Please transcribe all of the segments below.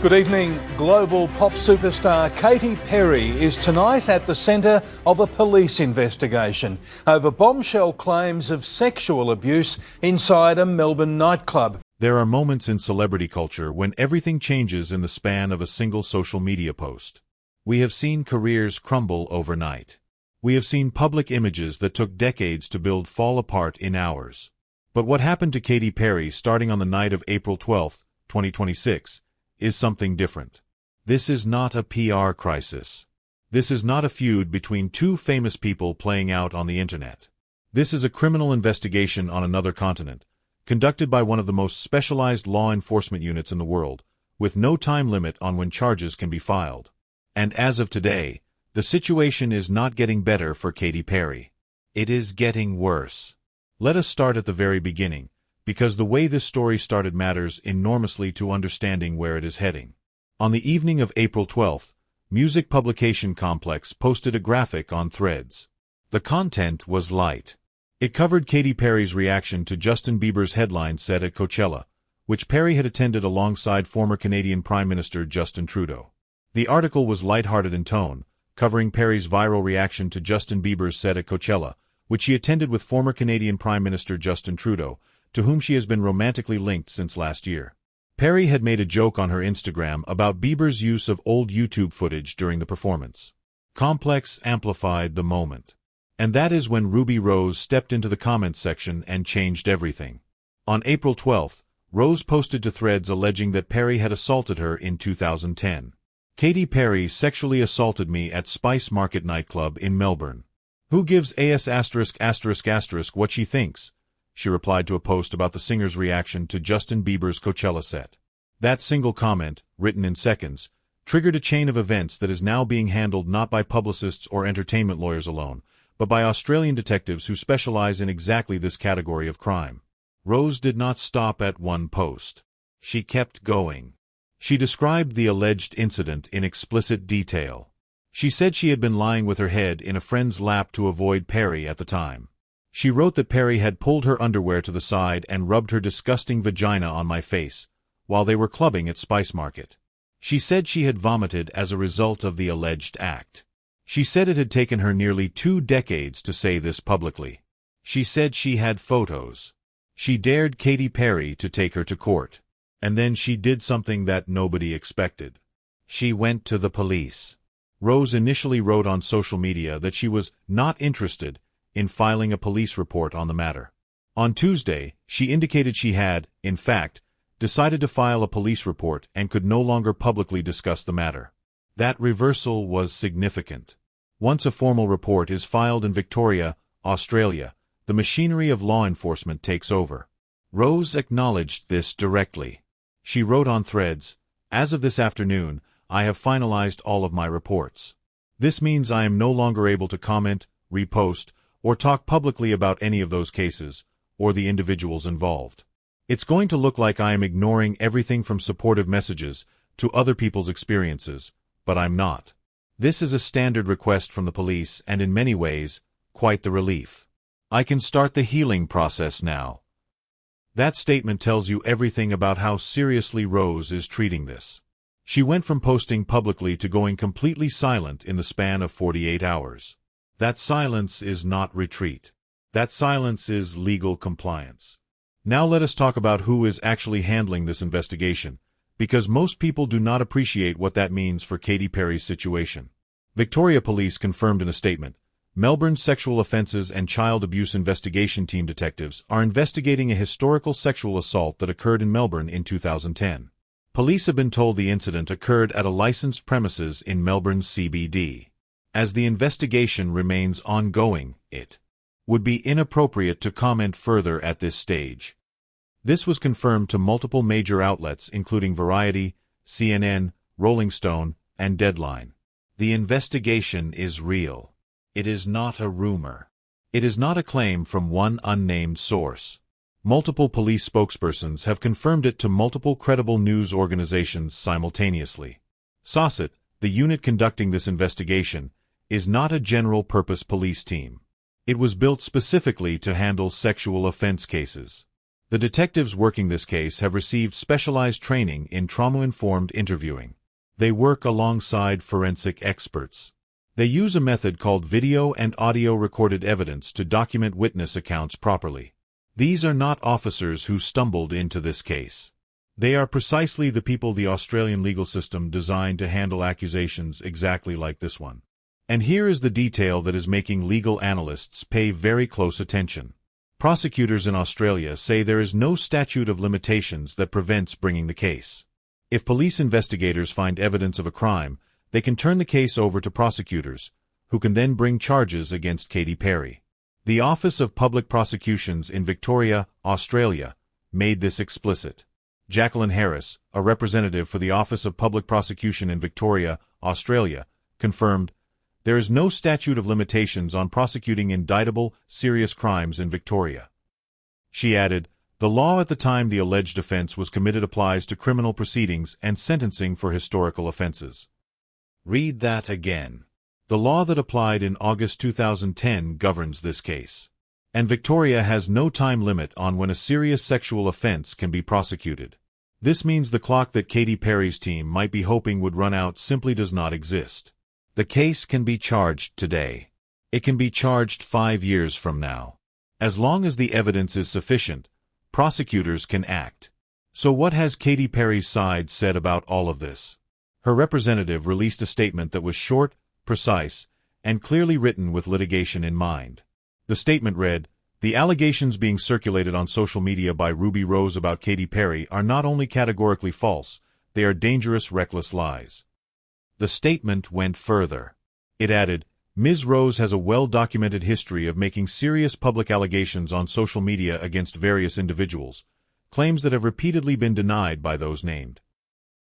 Good evening. Global pop superstar Katy Perry is tonight at the centre of a police investigation over bombshell claims of sexual abuse inside a Melbourne nightclub. There are moments in celebrity culture when everything changes in the span of a single social media post. We have seen careers crumble overnight. We have seen public images that took decades to build fall apart in hours. But what happened to Katy Perry starting on the night of April 12, 2026, is something different. This is not a PR crisis. This is not a feud between two famous people playing out on the internet. This is a criminal investigation on another continent, conducted by one of the most specialized law enforcement units in the world, with no time limit on when charges can be filed. And as of today, the situation is not getting better for Katy Perry. It is getting worse. Let us start at the very beginning, because the way this story started matters enormously to understanding where it is heading. On the evening of April 12th, music publication Complex posted a graphic on Threads. The content was light. It covered Katy Perry's reaction to Justin Bieber's headline set at Coachella, which Perry had attended alongside former Canadian Prime Minister Justin Trudeau. The article was lighthearted in tone, covering Perry's viral reaction to Justin Bieber's set at Coachella, which she attended with former Canadian Prime Minister Justin Trudeau, to whom she has been romantically linked since last year. Perry had made a joke on her Instagram about Bieber's use of old YouTube footage during the performance. Complex amplified the moment. And that is when Ruby Rose stepped into the comments section and changed everything. On April 12th, Rose posted to Threads alleging that Perry had assaulted her in 2010. Katy Perry sexually assaulted me at Spice Market nightclub in Melbourne. Who gives AS**** what she thinks? She replied to a post about the singer's reaction to Justin Bieber's Coachella set. That single comment, written in seconds, triggered a chain of events that is now being handled not by publicists or entertainment lawyers alone, but by Australian detectives who specialize in exactly this category of crime. Rose did not stop at one post. She kept going. She described the alleged incident in explicit detail. She said she had been lying with her head in a friend's lap to avoid Perry at the time. She wrote that Perry had pulled her underwear to the side and rubbed her disgusting vagina on my face, while they were clubbing at Spice Market. She said she had vomited as a result of the alleged act. She said it had taken her nearly 2 decades to say this publicly. She said she had photos. She dared Katy Perry to take her to court. And then she did something that nobody expected. She went to the police. Rose initially wrote on social media that she was not interested in filing a police report on the matter. On Tuesday, she indicated she had, in fact, decided to file a police report and could no longer publicly discuss the matter. That reversal was significant. Once a formal report is filed in Victoria, Australia, the machinery of law enforcement takes over. Rose acknowledged this directly. She wrote on Threads, "As of this afternoon, I have finalized all of my reports. This means I am no longer able to comment, repost, or talk publicly about any of those cases, or the individuals involved. It's going to look like I am ignoring everything from supportive messages to other people's experiences, but I'm not. This is a standard request from the police and in many ways, quite the relief. I can start the healing process now." That statement tells you everything about how seriously Rose is treating this. She went from posting publicly to going completely silent in the span of 48 hours. That silence is not retreat. That silence is legal compliance. Now let us talk about who is actually handling this investigation, because most people do not appreciate what that means for Katy Perry's situation. Victoria Police confirmed in a statement, Melbourne Sexual Offences and Child Abuse Investigation Team detectives are investigating a historical sexual assault that occurred in Melbourne in 2010. Police have been told the incident occurred at a licensed premises in Melbourne's CBD. As the investigation remains ongoing, it would be inappropriate to comment further at this stage. This was confirmed to multiple major outlets including Variety, CNN, Rolling Stone, and Deadline. The investigation is real. It is not a rumor. It is not a claim from one unnamed source. Multiple police spokespersons have confirmed it to multiple credible news organizations simultaneously. SOSIT, the unit conducting this investigation, is not a general-purpose police team. It was built specifically to handle sexual offense cases. The detectives working this case have received specialized training in trauma-informed interviewing. They work alongside forensic experts. They use a method called video and audio recorded evidence to document witness accounts properly. These are not officers who stumbled into this case. They are precisely the people the Australian legal system designed to handle accusations exactly like this one. And here is the detail that is making legal analysts pay very close attention. Prosecutors in Australia say there is no statute of limitations that prevents bringing the case. If police investigators find evidence of a crime, they can turn the case over to prosecutors, who can then bring charges against Katy Perry. The Office of Public Prosecutions in Victoria, Australia, made this explicit. Jacqueline Harris, a representative for the Office of Public Prosecution in Victoria, Australia, confirmed, "There is no statute of limitations on prosecuting indictable, serious crimes in Victoria." She added, "The law at the time the alleged offence was committed applies to criminal proceedings and sentencing for historical offences." Read that again. The law that applied in August 2010 governs this case. And Victoria has no time limit on when a serious sexual offence can be prosecuted. This means the clock that Katy Perry's team might be hoping would run out simply does not exist. The case can be charged today. It can be charged 5 years from now. As long as the evidence is sufficient, prosecutors can act. So what has Katy Perry's side said about all of this? Her representative released a statement that was short, precise, and clearly written with litigation in mind. The statement read, "The allegations being circulated on social media by Ruby Rose about Katy Perry are not only categorically false, they are dangerous, reckless lies." The statement went further. It added, "Ms. Rose has a well-documented history of making serious public allegations on social media against various individuals, claims that have repeatedly been denied by those named."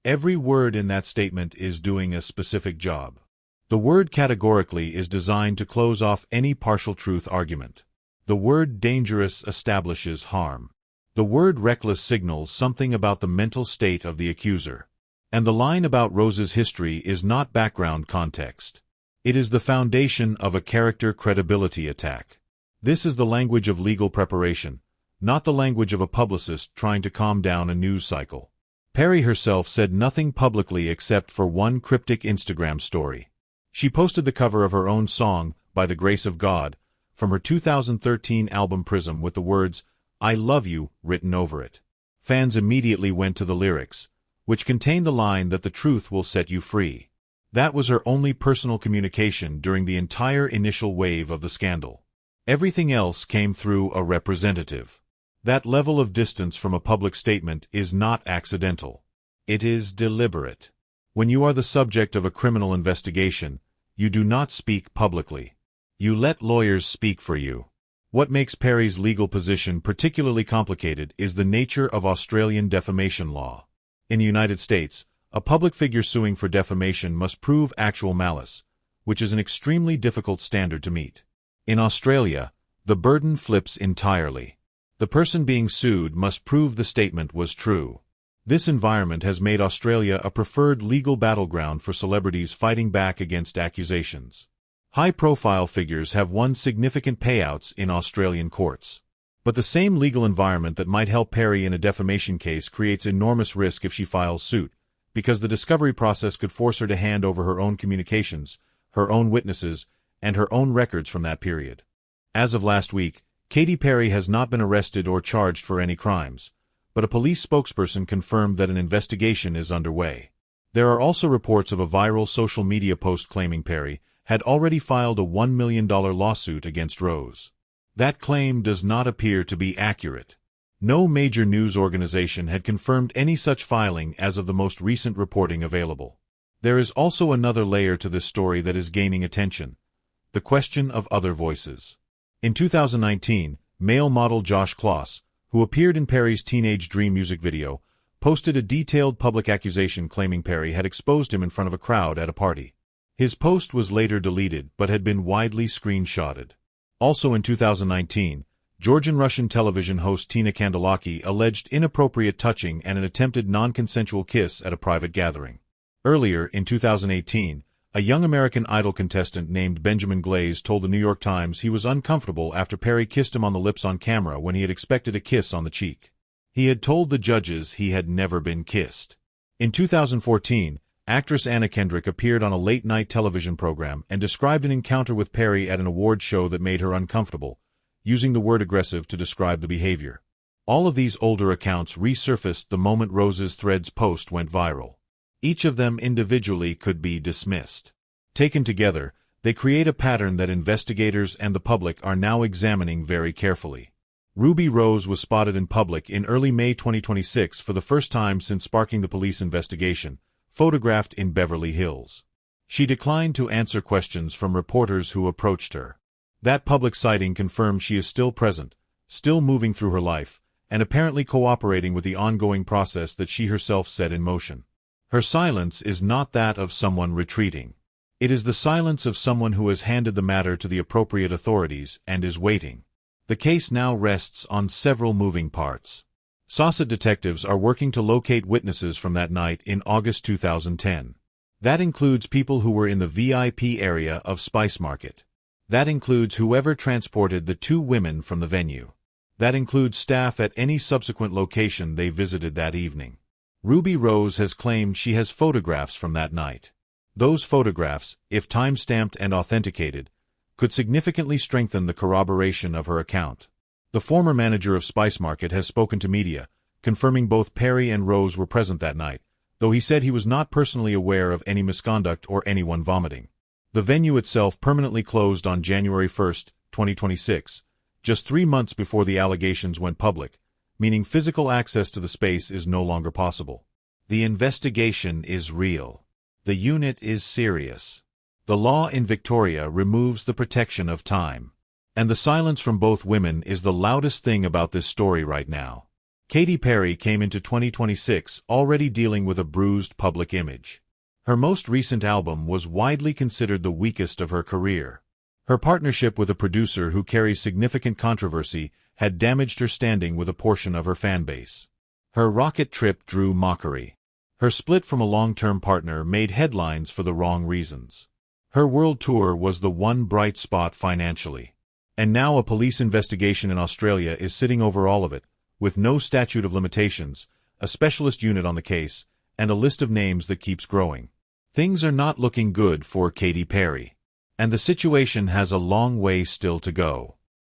Every word in that statement is doing a specific job. The word categorically is designed to close off any partial truth argument. The word dangerous establishes harm. The word reckless signals something about the mental state of the accuser. And the line about Rose's history is not background context. It is the foundation of a character credibility attack. This is the language of legal preparation, not the language of a publicist trying to calm down a news cycle. Perry herself said nothing publicly except for one cryptic Instagram story. She posted the cover of her own song, By the Grace of God, from her 2013 album Prism with the words, "I love you," written over it. Fans immediately went to the lyrics, which contained the line that the truth will set you free. That was her only personal communication during the entire initial wave of the scandal. Everything else came through a representative. That level of distance from a public statement is not accidental. It is deliberate. When you are the subject of a criminal investigation, you do not speak publicly. You let lawyers speak for you. What makes Perry's legal position particularly complicated is the nature of Australian defamation law. In the United States, a public figure suing for defamation must prove actual malice, which is an extremely difficult standard to meet. In Australia, the burden flips entirely. The person being sued must prove the statement was true. This environment has made Australia a preferred legal battleground for celebrities fighting back against accusations. High-profile figures have won significant payouts in Australian courts. But the same legal environment that might help Perry in a defamation case creates enormous risk if she files suit, because the discovery process could force her to hand over her own communications, her own witnesses, and her own records from that period. As of last week, Katy Perry has not been arrested or charged for any crimes, but a police spokesperson confirmed that an investigation is underway. There are also reports of a viral social media post claiming Perry had already filed a $1 million lawsuit against Rose. That claim does not appear to be accurate. No major news organization had confirmed any such filing as of the most recent reporting available. There is also another layer to this story that is gaining attention: the question of other voices. In 2019, male model Josh Kloss, who appeared in Perry's Teenage Dream music video, posted a detailed public accusation claiming Perry had exposed him in front of a crowd at a party. His post was later deleted but had been widely screenshotted. Also in 2019, Georgian Russian television host Tina Kandelaki alleged inappropriate touching and an attempted non-consensual kiss at a private gathering. Earlier, in 2018, A young American Idol contestant named Benjamin Glaze told the New York Times he was uncomfortable after Perry kissed him on the lips on camera when he had expected a kiss on the cheek. He had told the judges he had never been kissed. In 2014, actress Anna Kendrick appeared on a late-night television program and described an encounter with Perry at an award show that made her uncomfortable, using the word aggressive to describe the behavior. All of these older accounts resurfaced the moment Rose's Threads post went viral. Each of them individually could be dismissed. Taken together, they create a pattern that investigators and the public are now examining very carefully. Ruby Rose was spotted in public in early May 2026 for the first time since sparking the police investigation, photographed in Beverly Hills. She declined to answer questions from reporters who approached her. That public sighting confirmed she is still present, still moving through her life, and apparently cooperating with the ongoing process that she herself set in motion. Her silence is not that of someone retreating. It is the silence of someone who has handed the matter to the appropriate authorities and is waiting. The case now rests on several moving parts. Saucet detectives are working to locate witnesses from that night in August 2010. That includes people who were in the VIP area of Spice Market. That includes whoever transported the two women from the venue. That includes staff at any subsequent location they visited that evening. Ruby Rose has claimed she has photographs from that night. Those photographs, if time-stamped and authenticated, could significantly strengthen the corroboration of her account. The former manager of Spice Market has spoken to media, confirming both Perry and Rose were present that night, though he said he was not personally aware of any misconduct or anyone vomiting. The venue itself permanently closed on January 1, 2026, just 3 months before the allegations went public, meaning physical access to the space is no longer possible. The investigation is real. The unit is serious. The law in Victoria removes the protection of time. And the silence from both women is the loudest thing about this story right now. Katy Perry came into 2026 already dealing with a bruised public image. Her most recent album was widely considered the weakest of her career. Her partnership with a producer who carries significant controversy had damaged her standing with a portion of her fanbase. Her rocket trip drew mockery. Her split from a long-term partner made headlines for the wrong reasons. Her world tour was the one bright spot financially. And now a police investigation in Australia is sitting over all of it, with no statute of limitations, a specialist unit on the case, and a list of names that keeps growing. Things are not looking good for Katy Perry. And the situation has a long way still to go.